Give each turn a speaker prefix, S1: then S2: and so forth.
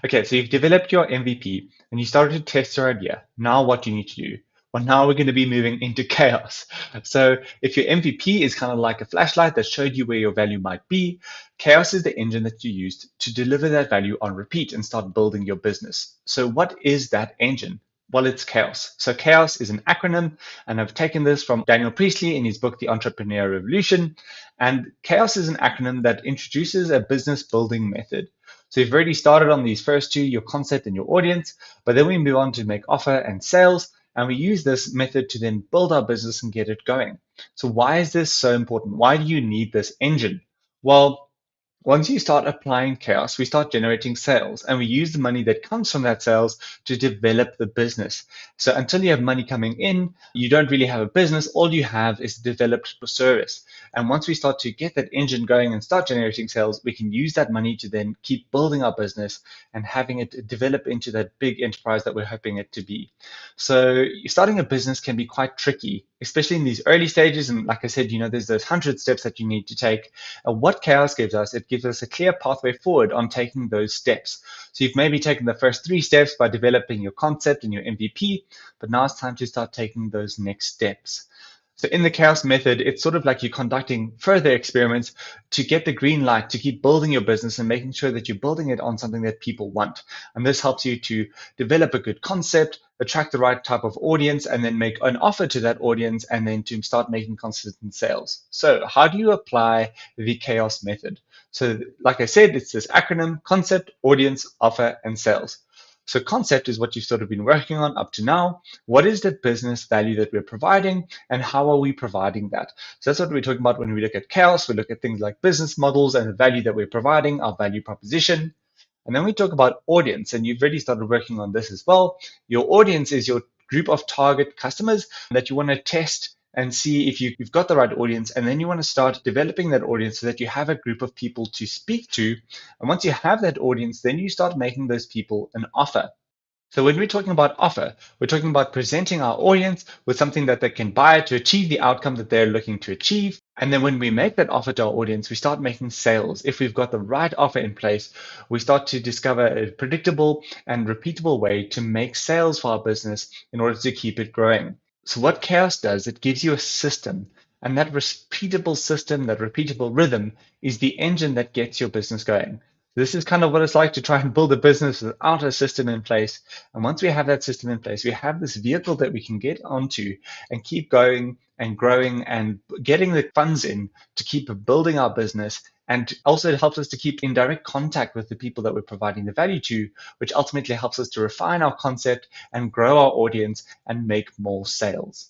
S1: Okay, so you've developed your MVP and you started to test your idea. Now what do you need to do? Well, now we're going to be moving into chaos. So if your MVP is kind of like a flashlight that showed you where your value might be, chaos is the engine that you used to deliver that value on repeat and start building your business. So what is that engine? Well, it's chaos. So chaos is an acronym, and I've taken this from Daniel Priestley in his book, The Entrepreneur Revolution. And chaos is an acronym that introduces a business building method. So you've already started on these first two, your concept and your audience, but then we move on to make offer and sales. And we use this method to then build our business and get it going. So why is this so important? Why do you need this engine? Well, once you start applying chaos, we start generating sales and we use the money that comes from that sales to develop the business. So until you have money coming in, you don't really have a business. All you have is a developed service. And once we start to get that engine going and start generating sales, we can use that money to then keep building our business and having it develop into that big enterprise that we're hoping it to be. So starting a business can be quite tricky, especially in these early stages. And like I said, there's those 100 steps that you need to take. And what chaos gives us, it gives us a clear pathway forward on taking those steps. So you've maybe taken the first 3 steps by developing your concept and your MVP, but now it's time to start taking those next steps. So in the chaos method, it's sort of like you're conducting further experiments to get the green light to keep building your business and making sure that you're building it on something that people want. And this helps you to develop a good concept, attract the right type of audience, and then make an offer to that audience, and then to start making consistent sales. So how do you apply the chaos method? So like I said, it's this acronym: concept, audience, offer, and sales. So concept is what you've sort of been working on up to now. What is the business value that we're providing and how are we providing that? So that's what we're talking about when we look at chaos. We look at things like business models and the value that we're providing, our value proposition. And then we talk about audience, and you've already started working on this as well. Your audience is your group of target customers that you want to test and see if you've got the right audience. And then you want to start developing that audience so that you have a group of people to speak to. And once you have that audience, then you start making those people an offer. So when we're talking about offer, we're talking about presenting our audience with something that they can buy to achieve the outcome that they're looking to achieve. And then when we make that offer to our audience, we start making sales. If we've got the right offer in place, we start to discover a predictable and repeatable way to make sales for our business in order to keep it growing. So what Chaos does, it gives you a system. And that repeatable system, that repeatable rhythm is the engine that gets your business going. This is kind of what it's like to try and build a business without a system in place. And once we have that system in place, we have this vehicle that we can get onto and keep going and growing and getting the funds in to keep building our business. And also it helps us to keep in direct contact with the people that we're providing the value to, which ultimately helps us to refine our concept and grow our audience and make more sales.